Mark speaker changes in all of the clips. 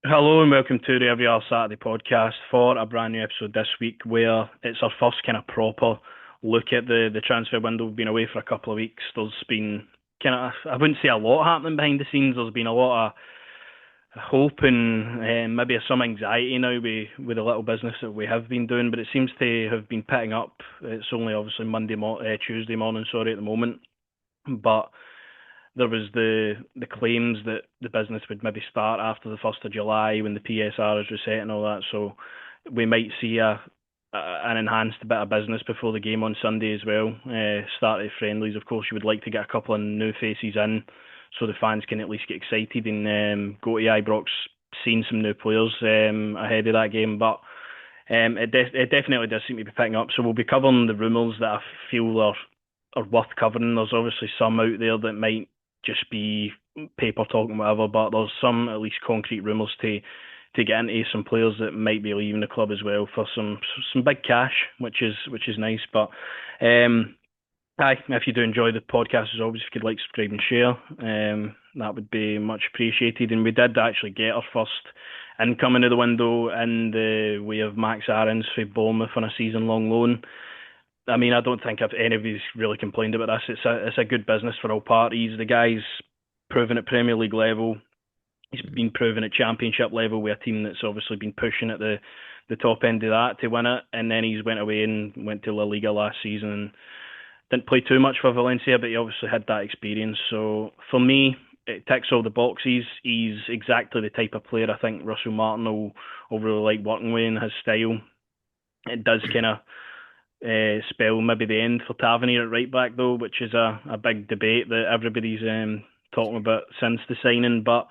Speaker 1: Hello and welcome to the Every Other Saturday podcast for a brand new episode this week where it's our first kind of proper look at the transfer window. We've been away for a couple of weeks. There's been kind of, I wouldn't say a lot happening behind the scenes. There's been a lot of hope and maybe some anxiety now with the little business that we have been doing, but it seems to have been picking up. It's only obviously Tuesday morning, sorry, at the moment, but there was the claims that the business would maybe start after the 1st of July when the PSR is reset and all that. So we might see an enhanced bit of business before the game on Sunday as well. Start at friendlies. Of course, you would like to get a couple of new faces in so the fans can at least get excited and go to Ibrox seeing some new players ahead of that game. But it definitely does seem to be picking up. So we'll be covering the rumours that I feel are worth covering. There's obviously some out there that might just be paper talking, whatever, but there's some at least concrete rumours to get into some players that might be leaving the club as well for some big cash, which is nice. But aye, if you do enjoy the podcast as always, if you could like, subscribe and share, that would be much appreciated. And we did actually get our first income into the window in the way of Max Aarons for Bournemouth on a season-long loan. I mean, I don't think if anybody's really complained about this. It's a good business for all parties. The guy's proven at Premier League level. He's been proven at Championship level with a team that's obviously been pushing at the top end of that to win it. And then he's went away and went to La Liga last season and didn't play too much for Valencia, but he obviously had that experience. So for me, it ticks all the boxes. He's exactly the type of player I think Russell Martin will really like working with in his style. It does kind of spell maybe the end for Tavernier at right back though, which is a big debate that everybody's talking about since the signing. But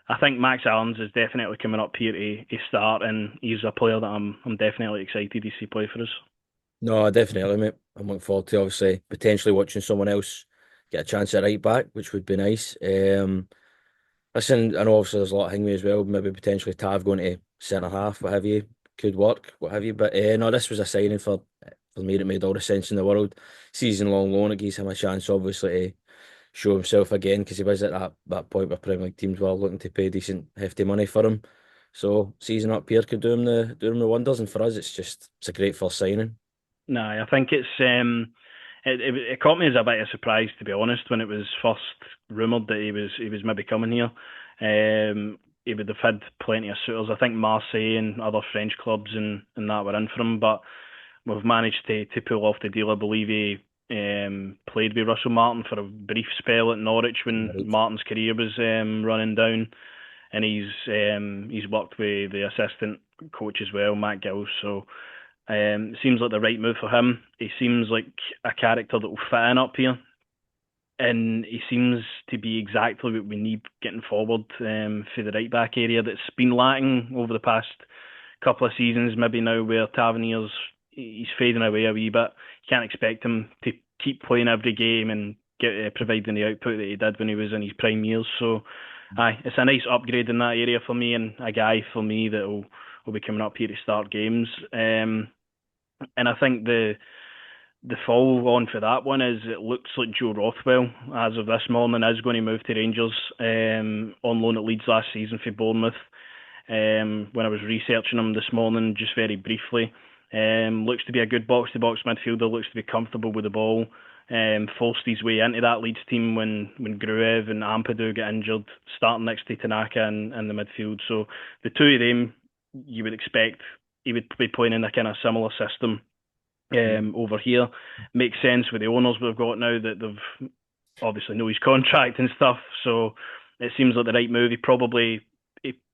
Speaker 1: I think Max Allen's is definitely coming up here to start, and he's a player that I'm definitely excited to see play for us.
Speaker 2: No, definitely, mate. I'm looking forward to obviously potentially watching someone else get a chance at right back, which would be nice. Listen, I know obviously there's a lot of hangway as well. Maybe potentially Tav going to centre half, what have you, could work, what have you. But no, this was a signing for me that made all the sense in the world. Season long loan, it gives him a chance, obviously, to show himself again because he was at that point where Premier League teams were looking to pay decent, hefty money for him. So season up here could do him the wonders, and for us, it's a great first signing.
Speaker 1: Nah, I think it caught me as a bit of a surprise to be honest when it was first rumoured that he was maybe coming here. He would have had plenty of suitors. I think Marseille and other French clubs and that were in for him, but we've managed to pull off the deal. I believe he played with Russell Martin for a brief spell at Norwich when
Speaker 2: Right.
Speaker 1: Martin's career was running down, and he's worked with the assistant coach as well, Matt Gill. So it seems like the right move for him. He seems like a character that will fit in up here, and he seems to be exactly what we need getting forward for the right back area that's been lacking over the past couple of seasons. Maybe now where Tavernier's he's fading away a wee bit. You can't expect him to keep playing every game and providing the output that he did when he was in his prime years. So, aye, it's a nice upgrade in that area for me and a guy for me that will be coming up here to start games. And I think the follow on for that one is it looks like Joe Rothwell, as of this morning, is going to move to Rangers on loan at Leeds last season for Bournemouth. When I was researching him this morning, just very briefly, looks to be a good box to box midfielder, looks to be comfortable with the ball. Forced his way into that Leeds team when Gruev and Ampadu get injured, starting next to Tanaka in the midfield. So the two of them, you would expect he would be playing in a kind of similar system over here. Makes sense with the owners we've got now that they've obviously know his contract and stuff. So it seems like the right move.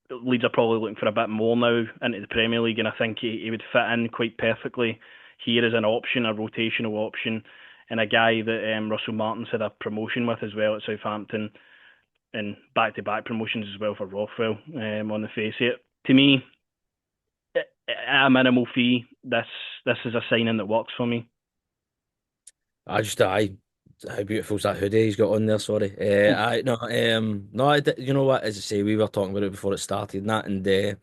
Speaker 1: Leeds are probably looking for a bit more now into the Premier League, and I think he would fit in quite perfectly here as an option, a rotational option, and a guy that Russell Martin's had a promotion with as well at Southampton, and back-to-back promotions as well for Rothwell on the face of it. To me, at a minimal fee, this is a signing that works for me.
Speaker 2: I how beautiful is that hoodie he's got on there? Sorry, I no, no, you know what? As I say, we were talking about it before it started, and that,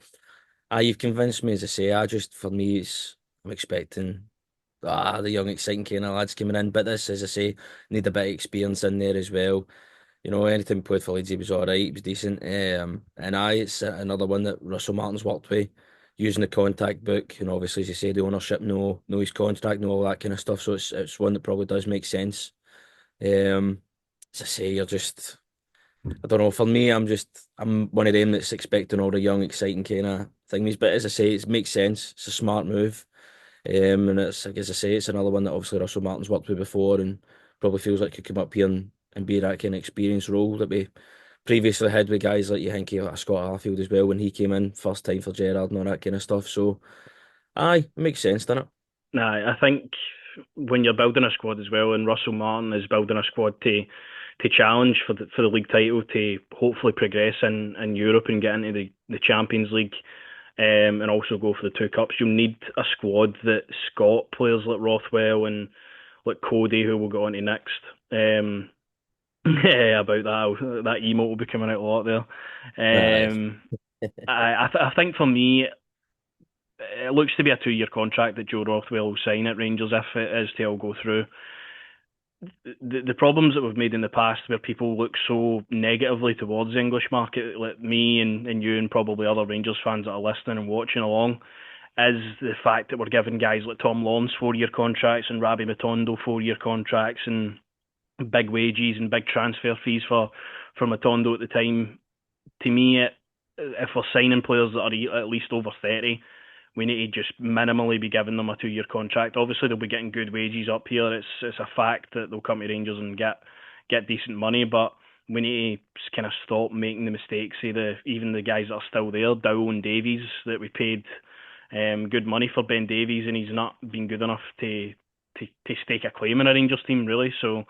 Speaker 2: and you've convinced me. As I say, I just for me, I'm expecting the young exciting kind of lads coming in, but this, as I say, need a bit of experience in there as well. Anytime he played for Leeds, he was all right. He was decent. And it's another one that Russell Martin's worked with, using the contact book. Obviously, as you say, the ownership know his contract, know all that kind of stuff. So it's one that probably does make sense. Um, as I say, I don't know. For me, I'm one of them that's expecting all the young, exciting kind of things. But as I say, it makes sense. It's a smart move. And it's like, as I say, it's another one that obviously Russell Martin's worked with before, and probably feels like could come up here and be that kind of experienced role that we previously had with guys like you think Scott Arfield as well when he came in first time for Gerrard and all that kind of stuff. So aye, it makes sense, doesn't it?
Speaker 1: Nah, I think when you're building a squad as well, and Russell Martin is building a squad to challenge for the league title, to hopefully progress in Europe and get into the Champions League, and also go for the two cups. You'll need a squad that's got players like Rothwell and like Cody, who will go on to next. Yeah, about that emote will be coming out a lot there.
Speaker 2: Aye.
Speaker 1: I think for me, it looks to be a 2 year contract that Joe Rothwell will sign at Rangers if it is to all go through. The problems that we've made in the past where people look so negatively towards the English market, like me and you and probably other Rangers fans that are listening and watching along, is the fact that we're giving guys like Tom Lawrence 4 year contracts and Rabbi Matondo 4 year contracts and big wages and big transfer fees for Matondo at the time. To me, if we're signing players that are at least over 30, we need to just minimally be giving them a 2 year contract. Obviously, they'll be getting good wages up here. It's a fact that they'll come to Rangers and get decent money, but we need to kind of stop making the mistakes. Say even the guys that are still there, Dow and Davies, that we paid good money for Ben Davies, and he's not been good enough to stake a claim in a Rangers team really. So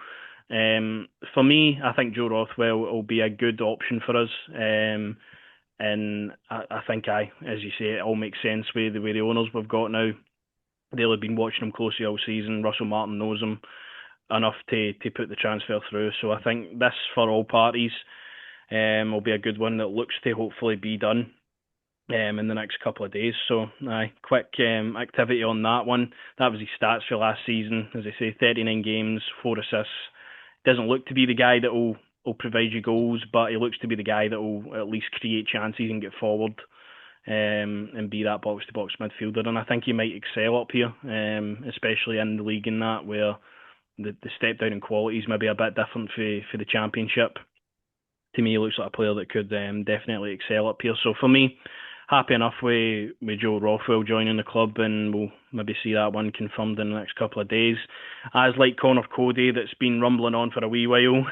Speaker 1: for me, I think Joe Rothwell will be a good option for us. And I think as you say, it all makes sense with the way the owners we've got now. They'll have been watching him closely all season. Russell Martin knows him enough to put the transfer through. So I think this, for all parties, will be a good one that looks to hopefully be done in the next couple of days. So, quick activity on that one. That was his stats for last season. As I say, 39 games, 4 assists. Doesn't look to be the guy that will provide you goals, but he looks to be the guy that will at least create chances and get forward and be that box to box midfielder. And I think he might excel up here, especially in the league in that where the step down in quality is maybe a bit different for the Championship. To me, he looks like a player that could definitely excel up here. So for me, happy enough with Joe Rothwell joining the club, and we'll maybe see that one confirmed in the next couple of days. As like Connor Cody, that's been rumbling on for a wee while.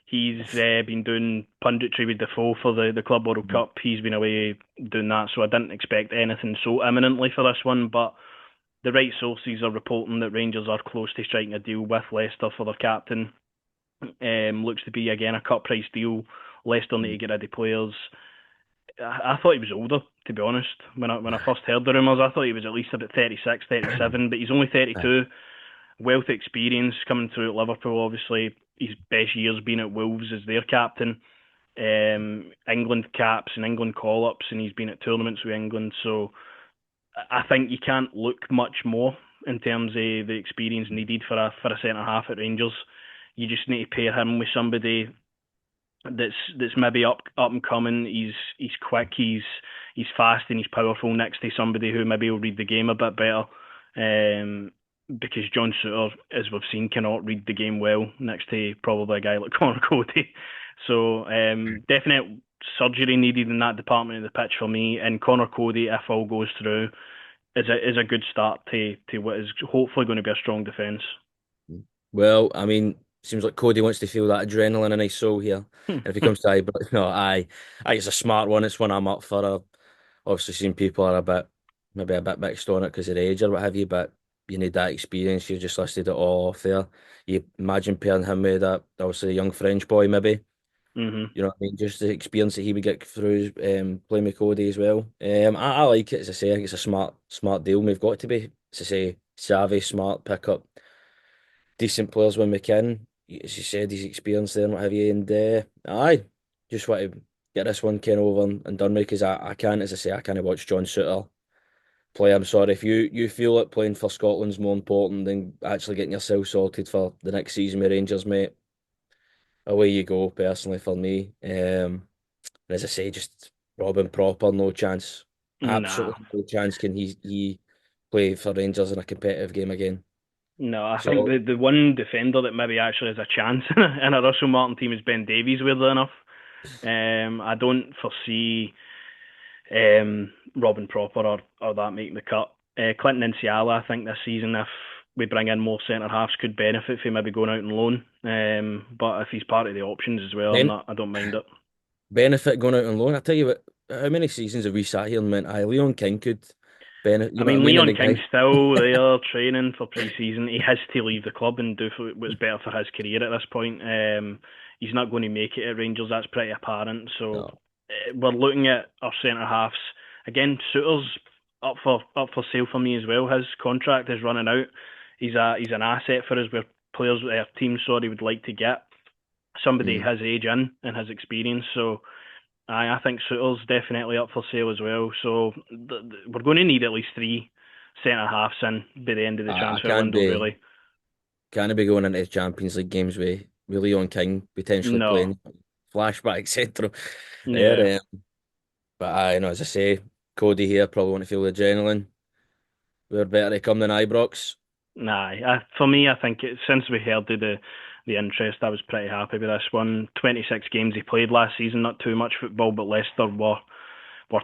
Speaker 1: He's been doing punditry with Defoe for the Club World Cup. He's been away doing that, so I didn't expect anything so imminently for this one. But the right sources are reporting that Rangers are close to striking a deal with Leicester for their captain. Looks to be again a cut price deal. Leicester need to get rid of players. I thought he was older, to be honest. When I first heard the rumours, I thought he was at least about 36, 37, but he's only 32. Wealth of experience coming through at Liverpool, obviously. His best years being at Wolves as their captain. England caps and England call-ups, and he's been at tournaments with England. So I think you can't look much more in terms of the experience needed for a centre-half at Rangers. You just need to pair him with somebody that's maybe up and coming. He's quick, he's fast, and he's powerful next to somebody who maybe will read the game a bit better. Because John Souttar, as we've seen, cannot read the game well next to probably a guy like Connor Cody. So definite surgery needed in that department of the pitch for me. And Connor Cody, if all goes through, is a good start to what is hopefully going to be a strong defence.
Speaker 2: Well, I mean, seems like Cody wants to feel that adrenaline in his soul here. And if he comes to Ibrox, no, I it's a smart one. It's one I'm up for. I've obviously seen people are maybe a bit mixed on it because of age or what have you, but you need that experience. You've just listed it all off there. You imagine pairing him with that, obviously a young French boy, maybe.
Speaker 1: Mm-hmm.
Speaker 2: You know what I mean? Just the experience that he would get through playing with Cody as well. I like it, as I say. I think it's a smart deal. We've got to be, as I say, savvy, smart, pick up decent players when we can. As you said, he's experienced there and what have you. And aye, just want to get this one kind of over and done with because I can't, as I say, I can't watch John Souttar play. I'm sorry if you feel that playing for Scotland's more important than actually getting yourself sorted for the next season with Rangers, mate. away you go, personally, for me. And as I say, just Robin proper, no chance.
Speaker 1: Nah,
Speaker 2: Absolutely no chance can he play for Rangers in a competitive game again.
Speaker 1: no. I think
Speaker 2: So
Speaker 1: the one defender that maybe actually has a chance in a Russell Martin team is Ben Davies, weirdly enough. I don't foresee Robin Proper or that making the cut. Clinton Nsiala, I think this season, if we bring in more centre halves, could benefit from maybe going out on loan. But if he's part of the options as well,
Speaker 2: ben,
Speaker 1: I don't mind it.
Speaker 2: benefit going out on loan. I tell you what, how many seasons have we sat here and went, "Aye, Leon King could benefit."
Speaker 1: I
Speaker 2: You know what I
Speaker 1: mean,
Speaker 2: mean? And
Speaker 1: Leon
Speaker 2: the
Speaker 1: King's
Speaker 2: guy,
Speaker 1: still there training for pre-season. He has to leave the club and do what's better for his career at this point. He's not going to make it at Rangers. That's pretty apparent. So
Speaker 2: no,
Speaker 1: we're looking at our centre halves again. Souttar's up for sale for me as well. His contract is running out. He's an asset for us. Where players, our team, sorry, would like to get somebody
Speaker 2: mm,
Speaker 1: his age in and his experience. So I think Souttar's definitely up for sale as well. So we're going to need at least three centre halves in by the end of the
Speaker 2: I
Speaker 1: transfer window, really.
Speaker 2: can't be going into Champions League games with Leon King potentially
Speaker 1: No,
Speaker 2: playing flashback central
Speaker 1: yeah,
Speaker 2: there. But I know, as I say, Cody here probably want to feel the adrenaline. We're better to come than Ibrox.
Speaker 1: nah. For me, I think since we heard the interest, I was pretty happy with this one. 26 games he played last season, not too much football, but Leicester were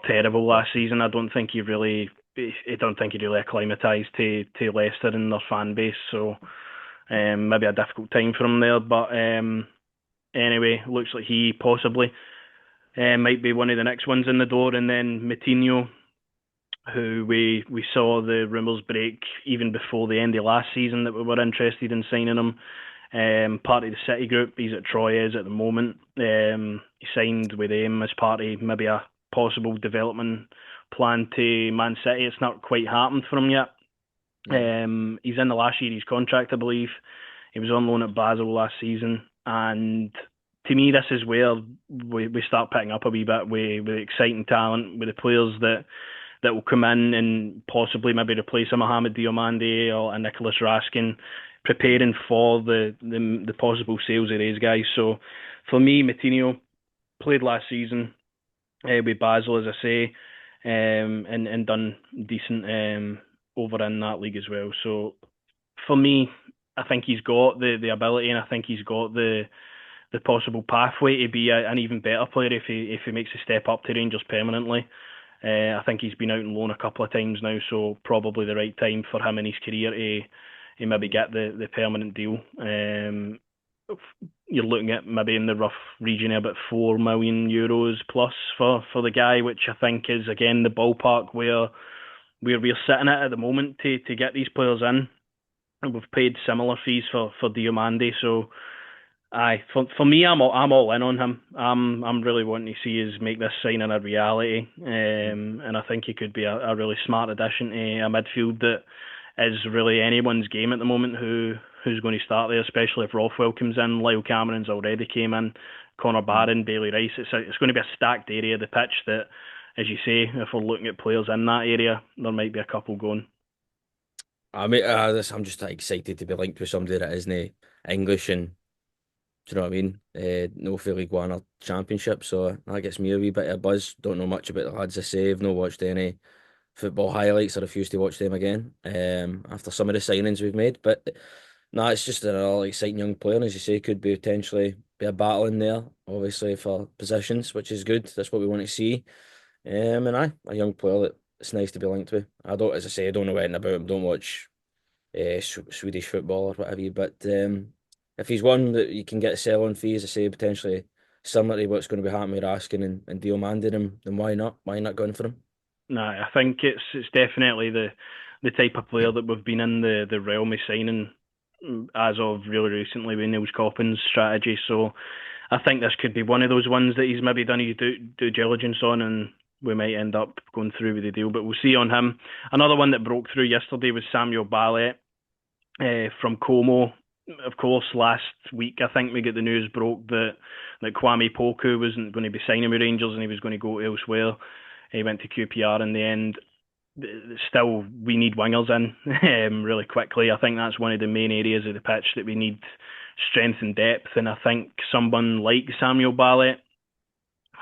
Speaker 1: terrible
Speaker 2: Yeah.
Speaker 1: last season. I don't think I don't think he really acclimatised to Leicester and their fan base. So maybe a difficult time for him there, but. Anyway, looks like he possibly might be one of the next ones in the door. And then Mattinho, who we saw the rumours break even before the end of last season that we were interested in signing him. Part of the City group, he's at Troyes at the moment. He signed with him as part of maybe a possible development plan to Man City. It's not quite happened for him yet.
Speaker 2: Mm.
Speaker 1: He's in the last year of his contract, I believe. He was on loan at Basel last season, and to me, this is where we start picking up a wee bit with exciting talent, with the players that will come in and possibly maybe replace a Mohamed Diomande or a Nicholas Raskin, preparing for the possible sales of these guys. So for me, Matinho played last season with Basel, as I say, and done decent over in that league as well. So for me, I think he's got the ability, and I think he's got the possible pathway to be an even better player if he makes a step up to Rangers permanently. I think he's been out on loan a couple of times now, so probably the right time for him in his career to maybe get the permanent deal. You're looking at maybe in the rough region of about €4 million plus for the guy, which I think is again the ballpark where we're sitting at the moment to get these players in. And we've paid similar fees for Diomande, so aye, for me, I'm all in on him. I'm really wanting to see us make this signing a reality, and I think he could be a really smart addition to a midfield that is really anyone's game at the moment. Who's going to start there, especially if Rothwell comes in, Lyle Cameron's already came in, Connor Barron, Bailey Rice. It's going to be a stacked area of the pitch that, as you say, if we're looking at players in that area, there might be a couple going.
Speaker 2: I'm just excited to be linked with somebody that isn't English and do you know what I mean? No for League One or Championship, so that gets me a wee bit of a buzz. Don't know much about the lads I say. I've not watched any football highlights. I refuse to watch them again. After some of the signings we've made, but no, it's just another exciting young player, as you say, could be potentially be a battle in there, obviously for positions, which is good. That's what we want to see. And a young player that it's nice to be linked with. I don't, as I say, I don't know anything about him. Don't watch Swedish football or whatever. But if he's one that you can get a sell on fees, I say potentially similar to what's going to be happening with Raskin and Diomande him, then why not? Why not going for him?
Speaker 1: No, I think it's definitely the type of player that we've been in the realm of signing as of really recently with Niels Coppin's strategy. So I think this could be one of those ones that he's maybe done his due diligence on, and we might end up going through with the deal. But we'll see on him. Another one that broke through yesterday was Samuel Ballet from Como. Of course, last week I think we get the news broke that Kwame Poku wasn't going to be signing with Rangers and he was going to go elsewhere. He went to QPR in the end. Still, we need wingers in really quickly. I think that's one of the main areas of the pitch that we need strength and depth. And I think someone like Samuel Ballet,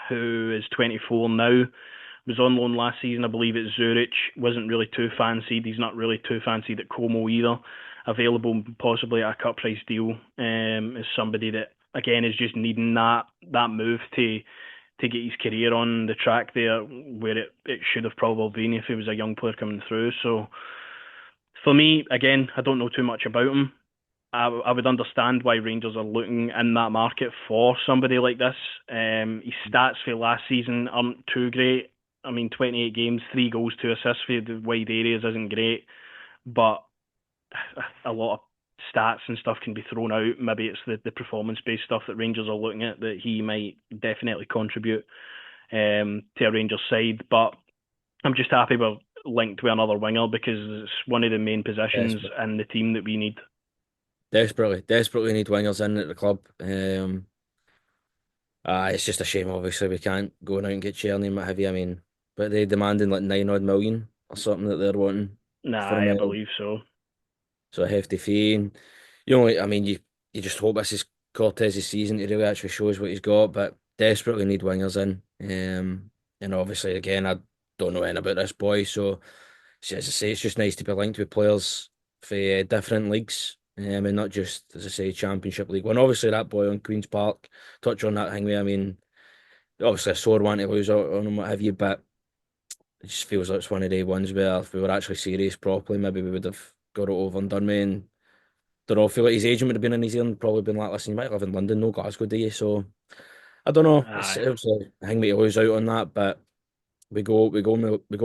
Speaker 1: who is 24 now, was on loan last season, I believe, at Zurich. Wasn't really too fancied. He's not really too fancied at Como either. Available possibly at a cut price deal. Is somebody that again is just needing that move to get his career on the track there where it should have probably been if he was a young player coming through. So for me, again, I don't know too much about him. I would understand why Rangers are looking in that market for somebody like this. His stats for last season aren't too great. I mean, 28 games, 3 goals, 2 assists for the wide areas isn't great, but a lot of stats and stuff can be thrown out. Maybe it's the performance-based stuff that Rangers are looking at that he might definitely contribute to a Rangers side. But I'm just happy we're linked with another winger because it's one of the main positions
Speaker 2: Desperate.
Speaker 1: in the team that we need.
Speaker 2: Desperately need wingers in at the club. It's just a shame, obviously, we can't go out and get Cherny and what have you. I mean, but they demanding like 9 odd million or something that they're wanting for him.
Speaker 1: Nah, I believe so.
Speaker 2: So a hefty fee. And, I mean, you just hope this is Cortez's season to really actually shows what he's got, but desperately need wingers in. And obviously, again, I don't know anything about this boy, so as I say, it's just nice to be linked with players for different leagues. And not just, as I say, Championship League One. Obviously, that boy on Queen's Park, touch on that thing where, I mean, obviously a sore one to lose out on him, what have you, but it just feels like it's one of the ones where if we were actually serious properly, maybe we would have got it over and done with. And don't know, I feel like his agent would have been in New Zealand, probably been like, listen, you might live in London, no Glasgow, do you? So I don't know. It's
Speaker 1: Aye.
Speaker 2: obviously a thing to lose out on that, but we go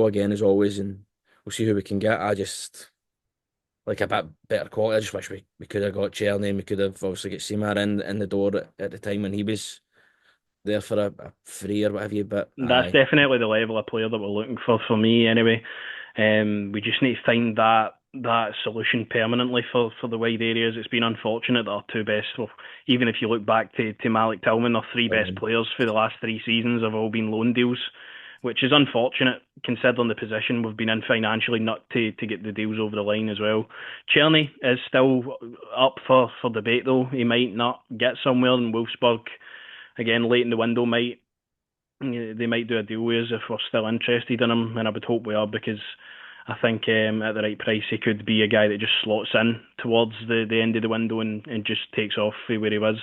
Speaker 2: again as always, and we'll see who we can get. I just like a bit better quality. I just wish we could have got Cherny and we could have obviously got Seymour in the door at the time when he was there for a free or what have you. But
Speaker 1: That's
Speaker 2: aye,
Speaker 1: definitely the level of player that we're looking for me anyway. We just need to find that solution permanently for the wide areas. It's been unfortunate that our two best, well, even if you look back to Malik Tillman, our three best
Speaker 2: um,
Speaker 1: players for the last 3 seasons have all been loan deals, which is unfortunate considering the position we've been in financially not to get the deals over the line as well. Cherny is still up for debate though. He might not get somewhere in Wolfsburg again late in the window. They might do a deal with us if we're still interested in him, and I would hope we are because I think at the right price he could be a guy that just slots in towards the end of the window and just takes off where he was.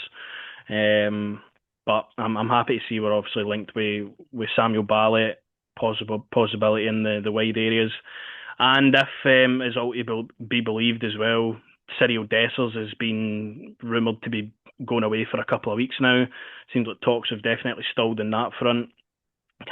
Speaker 1: Um, but I'm happy to see we're obviously linked with Samuel Ballet, possibility in the wide areas, and if is all to be believed as well, Cyril Dessers has been rumoured to be going away for a couple of weeks now. Seems like talks have definitely stalled in that front.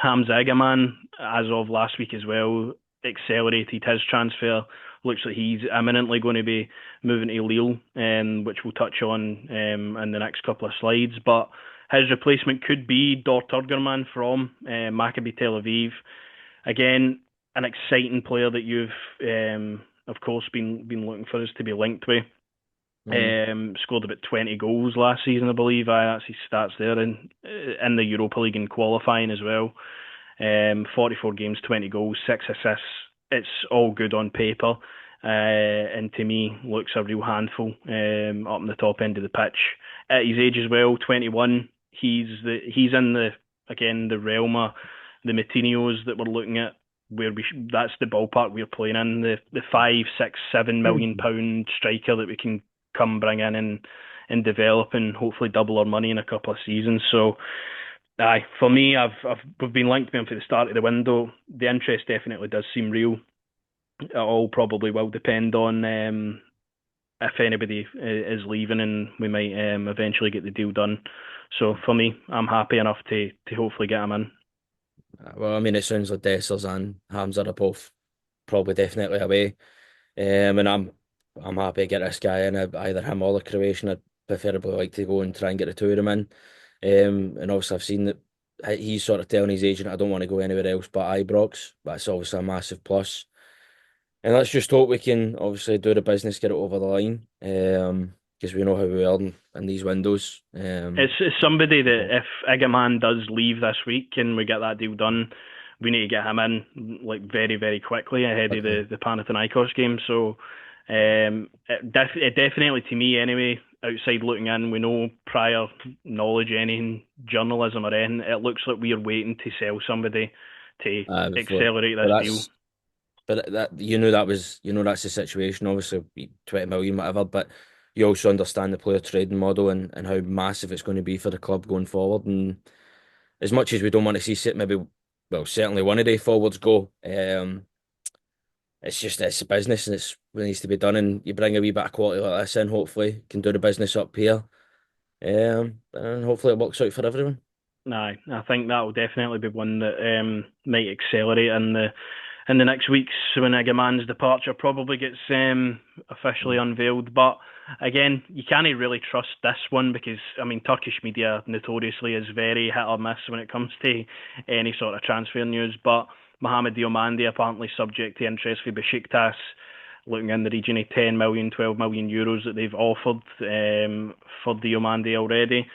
Speaker 1: Hamza Egaman, as of last week as well, accelerated his transfer. Looks like he's imminently going to be moving to Lille, which we'll touch on in the next couple of slides. But his replacement could be Dor Turgerman from Maccabi Tel Aviv. Again, an exciting player that you've, of course, been looking for us to be linked with.
Speaker 2: mm,
Speaker 1: Scored about 20 goals last season, I believe. That's his stats there in the Europa League and qualifying as well. 44 games, 20 goals, 6 assists. It's all good on paper, and to me looks a real handful up in the top end of the pitch. At his age as well, 21, he's in the realm of the Mattinhos that we're looking at. That's the ballpark we're playing in, the 5, 6, 7 million pound striker that we can come bring in and develop and hopefully double our money in a couple of seasons. So aye, for me, we've been linked with him for the start of the window. The interest definitely does seem real. It all probably will depend on if anybody is leaving, and we might eventually get the deal done. So for me, I'm happy enough to hopefully get him in.
Speaker 2: well, I mean, it sounds like Dessers and Hamza are both probably definitely away. And I'm happy to get this guy in, either him or the Croatian. I'd preferably like to go and try and get the two of them in. And obviously, I've seen that he's sort of telling his agent, I don't want to go anywhere else but Ibrox. That's obviously a massive plus. And let's just hope we can obviously do the business, get it over the line. Because we know how we are in these windows.
Speaker 1: It's somebody that if Egaman does leave this week and we get that deal done, we need to get him in like very, very quickly ahead of
Speaker 2: Quickly.
Speaker 1: the Panathinaikos game. So it definitely to me anyway, outside looking in, with no prior knowledge, any journalism or anything, it looks like we're waiting to sell somebody to
Speaker 2: Before,
Speaker 1: accelerate
Speaker 2: but
Speaker 1: this deal.
Speaker 2: that you knew that was that's the situation. Obviously, 20 million, whatever. But you also understand the player trading model and how massive it's going to be for the club going forward. And as much as we don't want to see it, maybe well, certainly one of the forwards go. It's a business and it's what needs to be done. And you bring a wee bit of quality like this in, hopefully, can do the business up here. And hopefully it works out for everyone.
Speaker 1: Aye, I think that will definitely be one that might accelerate in the next weeks when Egaman's departure probably gets officially unveiled. But again, you can't really trust this one because I mean Turkish media notoriously is very hit or miss when it comes to any sort of transfer news. But Mohamed Diomande apparently subject to interest for Besiktas, looking in the region of 10 million, 12 million euros that they've offered for Diomande already.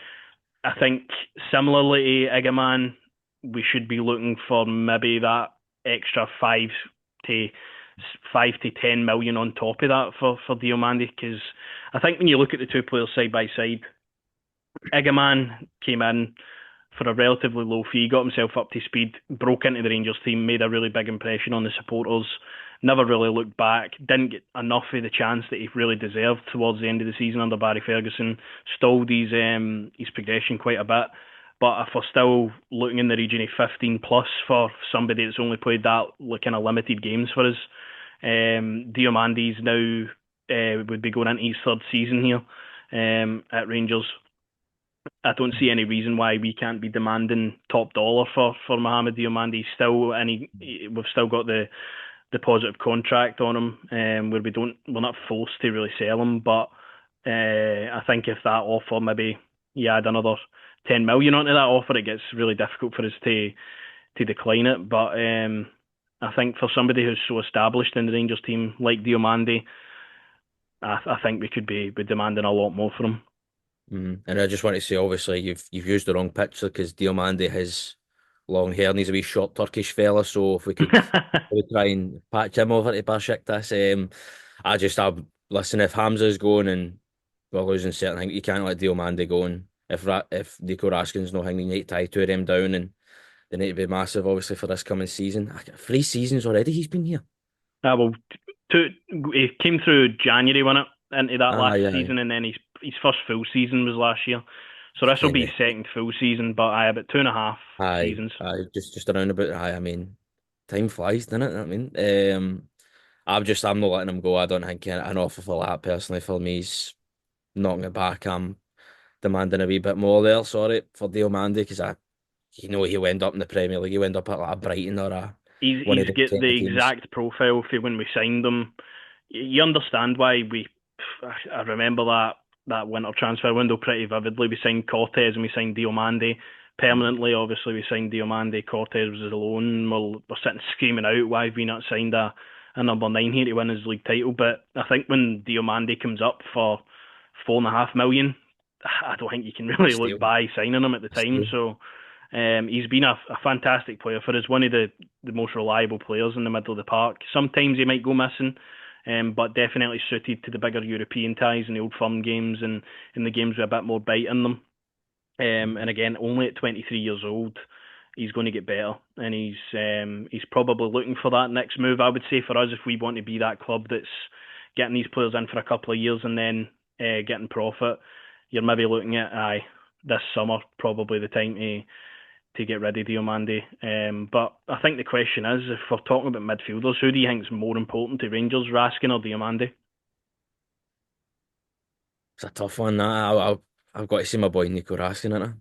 Speaker 1: I think similarly to Egaman, we should be looking for maybe that extra to 5 to 10 million on top of that for Diomande because I think when you look at the two players side by side, Egaman came in for a relatively low fee, got himself up to speed, broke into the Rangers team, made a really big impression on the supporters, never really looked back, didn't get enough of the chance that he really deserved towards the end of the season under Barry Ferguson, stalled his progression quite a bit. But if we're still looking in the region of 15 plus for somebody that's only played that kind of limited games for us, Diomande's now would be going into his third season here at Rangers. I don't see any reason why we can't be demanding top dollar for Mohamed Diomande. We've still got the positive contract on him, where we're not forced to really sell him. But I think if that offer maybe you add another 10 million onto that offer, it gets really difficult for us to decline it. But I think for somebody who's so established in the Rangers team like Diomande, I think we could be demanding a lot more for him.
Speaker 2: And I just want to say, obviously, you've used the wrong picture because Diomande has long hair and he's a wee short Turkish fella. So if we could maybe try and patch him over to Besiktas, listen. If Hamza's going and we're losing certain things, you can't let Diomande go. And if Nico Raskin's not hanging, you need to tie two of them down, and they need to be massive, obviously, for this coming season. 3 seasons already he's been here.
Speaker 1: Well, he came through January, wasn't it, into that
Speaker 2: Ah,
Speaker 1: last
Speaker 2: yeah,
Speaker 1: season, and then his first full season was last year. So this will be
Speaker 2: yeah.
Speaker 1: his second full season, but I about 2.5 seasons.
Speaker 2: Just around about. I mean, time flies, doesn't it? I mean, I'm not letting him go. I don't think an offer for that personally for me is knocking it back. I'm demanding a wee bit more there. Sorry for Diomande because he'll end up in the Premier League. He'll end up at like a Brighton or one of
Speaker 1: He's
Speaker 2: the
Speaker 1: got
Speaker 2: Premier
Speaker 1: the
Speaker 2: teams.
Speaker 1: exact profile for when we signed him. You understand why I remember that winter transfer window pretty vividly. We signed Cortez and we signed Diomande permanently. Obviously, we signed Diomande. Cortez was alone. We're sitting screaming out, why have we not signed a number 9 here to win his league title? But I think when Diomande comes up for 4.5 million, I don't think you can really look
Speaker 2: Still,
Speaker 1: by signing him at the time.
Speaker 2: still.
Speaker 1: So he's been a fantastic player for us, one of the most reliable players in the middle of the park. Sometimes he might go missing, but definitely suited to the bigger European ties and the old firm games and in the games with a bit more bite in them. And again, only at 23 years old, he's going to get better, and he's probably looking for that next move. I would say for us, if we want to be that club that's getting these players in for a couple of years and then getting profit, you're maybe looking at this summer probably the time to get rid of Diomande. But I think the question is, if we're talking about midfielders, who do you think is more important to Rangers, Raskin or Diomande?
Speaker 2: It's a tough one. I've got to see my boy Nico Raskin in it.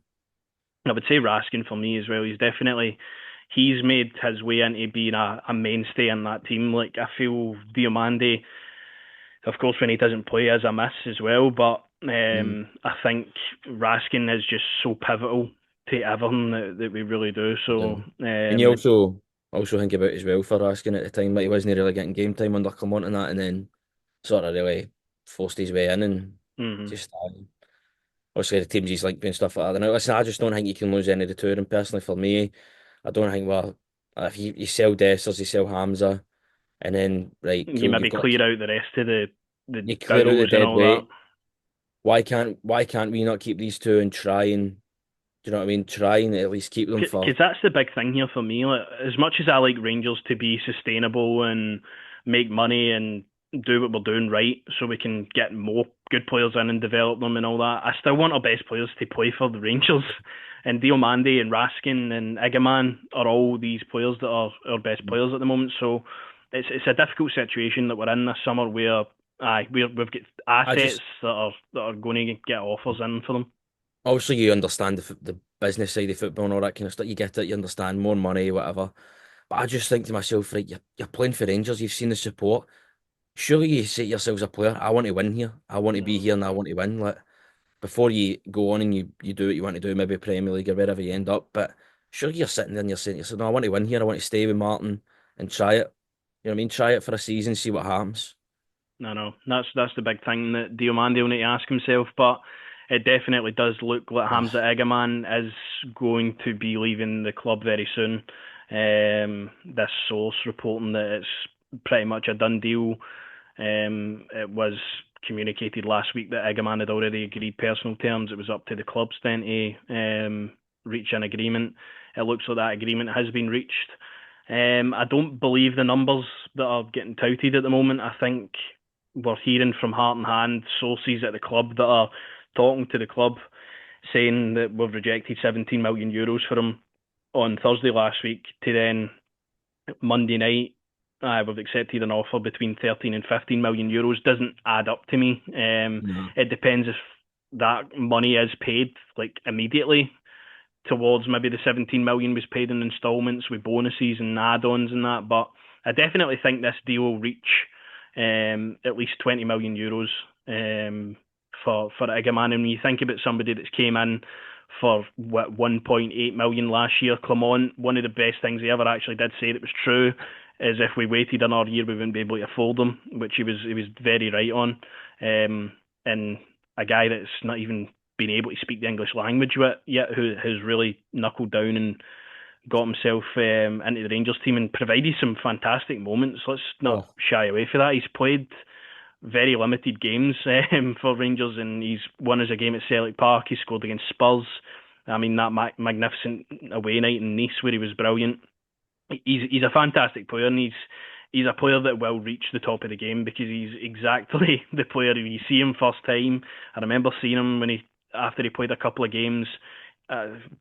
Speaker 1: I would say Raskin for me as well. He's made his way into being a mainstay in that team. Like I feel Diomande, of course, when he doesn't play, is a miss as well. But
Speaker 2: Mm.
Speaker 1: I think Raskin is just so pivotal to everything that we really do. So
Speaker 2: Yeah. And you also think about as well for Raskin at the time, like he wasn't really getting game time under Clement and that, and then sort of really forced his way in and
Speaker 1: mhm.
Speaker 2: just obviously the teams he's linked with and stuff like that. And listen, I just don't think you can lose any of the two of them. Personally, for me, I don't think if you sell Dessers, you sell Hamza, and then right,
Speaker 1: You
Speaker 2: cool,
Speaker 1: maybe clear out the rest of the
Speaker 2: you clear out the
Speaker 1: Dowdles and
Speaker 2: dead
Speaker 1: all that.
Speaker 2: weight. why can't we not keep these two and try and do you know what I mean? Try and at least keep them for.
Speaker 1: Because that's the big thing here for me. Like, as much as I like Rangers to be sustainable and make money and do what we're doing right, so we can get more good players in and develop them and all that, I still want our best players to play for the Rangers. And Mandi and Raskin and Egaman are all these players that are our best players at the moment. So it's a difficult situation that we're in this summer where we've got
Speaker 2: I
Speaker 1: assets
Speaker 2: just
Speaker 1: that are going to get offers in for them.
Speaker 2: obviously you understand the business side of football and all that kind of stuff. You get it, you understand more money, whatever. But I just think to myself, right, you're playing for Rangers, you've seen the support. Surely you say to yourself as a player, I want to win here. I want to be
Speaker 1: No,
Speaker 2: here and I want to win. Like before you go on and you do what you want to do, maybe Premier League or wherever you end up. But surely you're sitting there and you're saying to yourself, no, I want to win here. I want to stay with Martin and try it. You know what I mean? Try it for a season, see what happens.
Speaker 1: no. That's the big thing that Diomande will need to ask himself. But it definitely does look like
Speaker 2: Oh,
Speaker 1: Hamza Egaman is going to be leaving the club very soon. This source reporting that it's pretty much a done deal. It was communicated last week that Egaman had already agreed personal terms. It was up to the clubs then to reach an agreement. It looks like that agreement has been reached. I don't believe the numbers that are getting touted at the moment. I think we're hearing from heart and hand sources at the club that are talking to the club saying that we've rejected 17 million euros for him on Thursday last week to then Monday night. We've accepted an offer between 13 and 15 million euros. Doesn't add up to me.
Speaker 2: no.
Speaker 1: It depends if that money is paid like immediately towards maybe the 17 million was paid in installments with bonuses and add-ons and that. But I definitely think this deal will reach at least 20 million euros for Egaman. And when you think about somebody that's came in for what 1.8 million last year, Clement, one of the best things he ever actually did say that was true is if we waited another year we wouldn't be able to afford him, which he was very right on. And a guy that's not even been able to speak the English language yet, who has really knuckled down and got himself into the Rangers team and provided some fantastic moments. Let's not
Speaker 2: Oh,
Speaker 1: shy away from that. He's played very limited games for Rangers, and he's won us a game at Celtic Park. He scored against Spurs. I mean, that magnificent away night in Nice where he was brilliant. He's a fantastic player, and he's a player that will reach the top of the game because he's exactly the player. When you see him first time, I remember seeing him when he after he played a couple of games.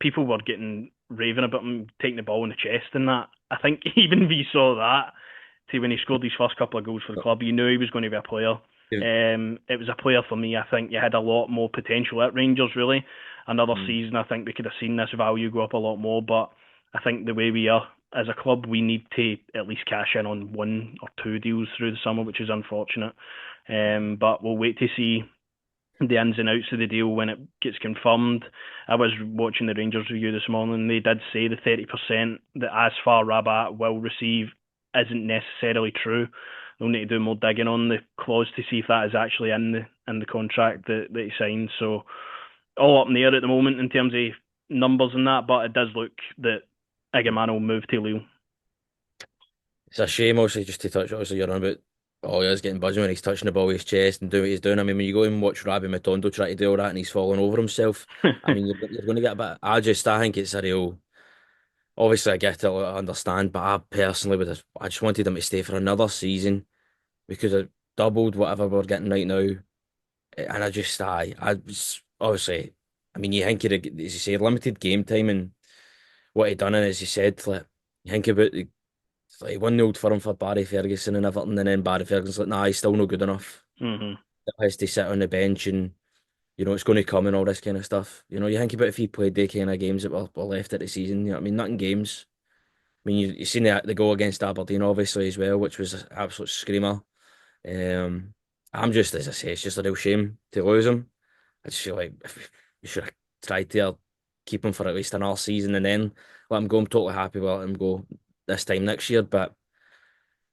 Speaker 1: People were getting raving about him taking the ball in the chest and that. I think even we saw that to when he scored his first couple of goals for the club. You knew he was going to be a player.
Speaker 2: yeah.
Speaker 1: It was a player for me. I think you had a lot more potential at Rangers. Really, another
Speaker 2: Mm.
Speaker 1: season, I think we could have seen this value go up a lot more. But I think the way we are as a club, we need to at least cash in on one or two deals through the summer, which is unfortunate. But we'll wait to see the ins and outs of the deal when it gets confirmed. I was watching the Rangers review this morning. They did say the 30% that Asfar Rabat will receive isn't necessarily true. They'll need to do more digging on the clause to see if that is actually in the contract that he signed. So all up in the air at the moment in terms of numbers and that, but it does look that Egaman will move to Lille.
Speaker 2: It's a shame, obviously, just to touch. Obviously, you're on about. Oh, he is getting buzzing when he's touching the ball with his chest and doing what he's doing. I mean, when you go and watch Rabbi Matondo try to do all that and he's falling over himself, I mean, you're going to get a bit. I think it's a real. Obviously, I get it, I understand, but I personally would have. I just wanted him to stay for another season because it doubled whatever we're getting right now. And I was obviously. I mean, you think of the, as you say, limited game time and what he done, and as you said, like you think about the it's like 1-0 for him for Barry Ferguson and Everton, and then Barry Ferguson's like, nah, he's still no good enough.
Speaker 1: hmm
Speaker 2: He has to sit on the bench and, it's going to come and all this kind of stuff. You think about if he played the kind of games that were left at the season, you know what I mean? Not in games. I mean, you've seen the goal against Aberdeen, obviously, as well, which was an absolute screamer. Um, I'm just, as I say, it's just a real shame to lose him. I just feel like we should have tried to keep him for at least another season and then let him go. I'm totally happy with letting him go this time next year, but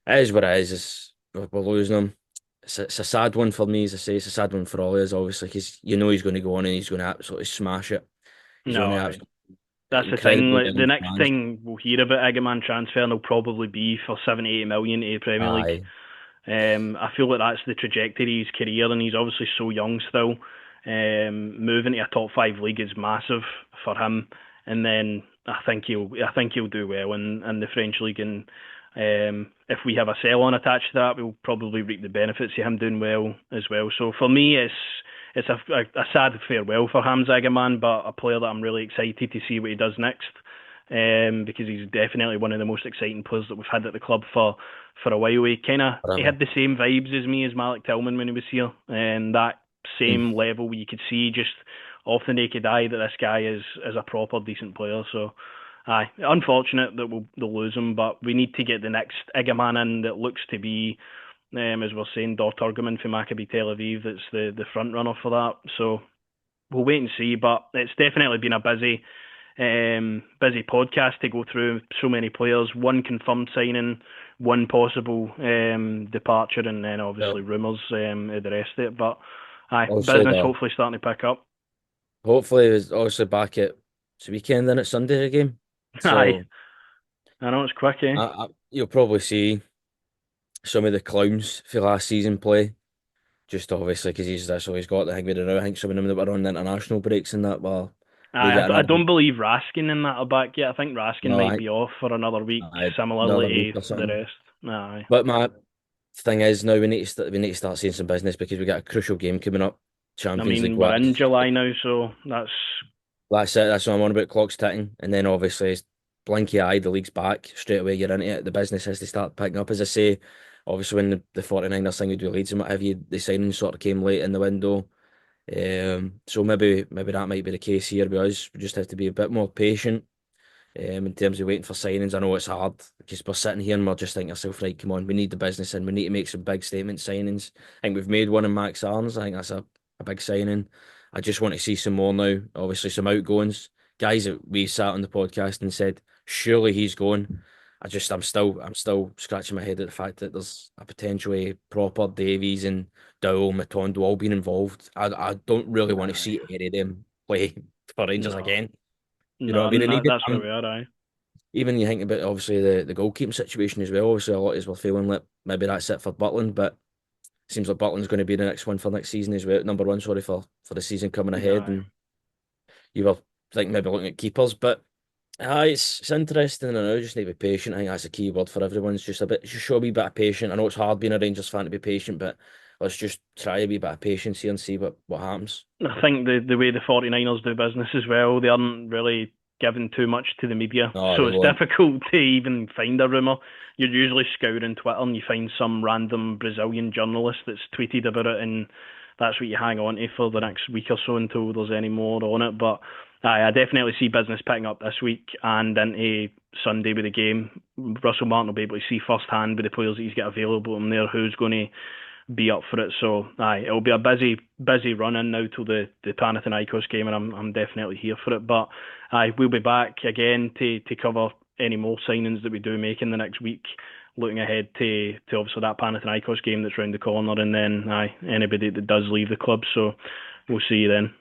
Speaker 2: it is what it is. We're losing him. It's a sad one for me, as I say. It's a sad one for all of us, obviously, because he's going to go on and he's going to absolutely smash it. He's
Speaker 1: No,
Speaker 2: going to
Speaker 1: I,
Speaker 2: absolutely
Speaker 1: that's the thing.
Speaker 2: incredible
Speaker 1: Like the
Speaker 2: young
Speaker 1: next
Speaker 2: fans.
Speaker 1: thing we'll hear about Egaman transfer, and will probably be for 70, 80 million to the Premier League.
Speaker 2: Aye,
Speaker 1: I feel like that's the trajectory of his career, and he's obviously so young still. Moving to a top five league is massive for him, and then I think he'll do well in the French league. And if we have a sell on attached to that, we'll probably reap the benefits of him doing well as well. So for me, it's a sad farewell for Hamza Egaman, but a player that I'm really excited to see what he does next. Because he's definitely one of the most exciting players that we've had at the club for a while. He
Speaker 2: Forever.
Speaker 1: had the same vibes as me as Malik Tillman when he was here, and that
Speaker 2: Mm.
Speaker 1: same level where you could see just off the naked eye that this guy is a proper decent player. So, aye, unfortunate that they'll lose him, but we need to get the next Egaman in that looks to be, as we're saying, Durman from Maccabi Tel Aviv. That's the front runner for that. So we'll wait and see. But it's definitely been a busy podcast to go through so many players, one confirmed signing, one possible departure, and then
Speaker 2: Well,
Speaker 1: obviously rumours of the rest of it. But aye,
Speaker 2: obviously
Speaker 1: business
Speaker 2: the
Speaker 1: hopefully starting to pick up.
Speaker 2: hopefully it's obviously back at it's weekend then it's Sunday again.
Speaker 1: Aye,
Speaker 2: So
Speaker 1: I know it's quick, eh?
Speaker 2: you'll probably see some of the clowns for last season play. Just obviously because that's all he's got. I think we don't know. I think some of them that were on the international breaks and that. Well, we
Speaker 1: Aye,
Speaker 2: get
Speaker 1: I
Speaker 2: another
Speaker 1: don't believe Raskin in that are back yet. I think Raskin
Speaker 2: no,
Speaker 1: might
Speaker 2: I
Speaker 1: be off for another week,
Speaker 2: another week
Speaker 1: similarly
Speaker 2: or
Speaker 1: to the
Speaker 2: something.
Speaker 1: rest. Aye.
Speaker 2: But my thing is now we need to start seeing some business because we got a crucial game coming up,
Speaker 1: I
Speaker 2: Champions League
Speaker 1: mean, we're in
Speaker 2: wise.
Speaker 1: July now, so that's
Speaker 2: That's it. That's what I'm on about. Clock's ticking, and then obviously, it's blinky eye, the league's back straight away. You're into it. The business has to start picking up. As I say, obviously, when the 49ers thing with Leeds and what have you, the signing sort of came late in the window. So maybe that might be the case here with us. We just have to be a bit more patient. In terms of waiting for signings, I know it's hard because we're sitting here and we're just thinking ourselves, right, come on, we need the business and we need to make some big statement signings. I think we've made one in Max Arns. I think that's a big signing. I just want to see some more now. Obviously, some outgoings. Guys that we sat on the podcast and said, surely he's going. I'm still scratching my head at the fact that there's a potentially proper Davies and Dowell, Matondo all being involved. I don't really want to
Speaker 1: aye.
Speaker 2: see any of them play for Rangers
Speaker 1: No,
Speaker 2: again. You know what I
Speaker 1: no,
Speaker 2: mean? And
Speaker 1: that's where we are. Aye.
Speaker 2: even you think about obviously the goalkeeping situation as well. Obviously, a lot is we're feeling like maybe that's it for Butland, but it seems like Butland's going to be the next one for next season as well. Number one, sorry for the season coming ahead,
Speaker 1: Aye.
Speaker 2: and you were like maybe looking at keepers, but it's interesting. And I know just need to be patient. I think that's a key word for everyone. It's just a bit, just show a wee bit of patience. I know it's hard being a Rangers fan to be patient, but let's just try a wee bit of patience here and see what happens.
Speaker 1: I think the way the 49ers do business as well, they aren't really giving too much to the media.
Speaker 2: No,
Speaker 1: So
Speaker 2: they
Speaker 1: it's
Speaker 2: won't.
Speaker 1: difficult to even find a rumour. You're usually scouring Twitter and you find some random Brazilian journalist that's tweeted about it, and that's what you hang on to for the next week or so until there's any more on it. But I definitely see business picking up this week and into Sunday with the game. Russell Martin will be able to see firsthand with the players that he's got available in there who's going to be up for it. So aye, it'll be a busy run in now till the Panathinaikos game, and I'm definitely here for it. But aye, we'll be back again to cover any more signings that we do make in the next week. Looking ahead to obviously that Panathinaikos game that's round the corner, and then aye, anybody that does leave the club. So we'll see you then.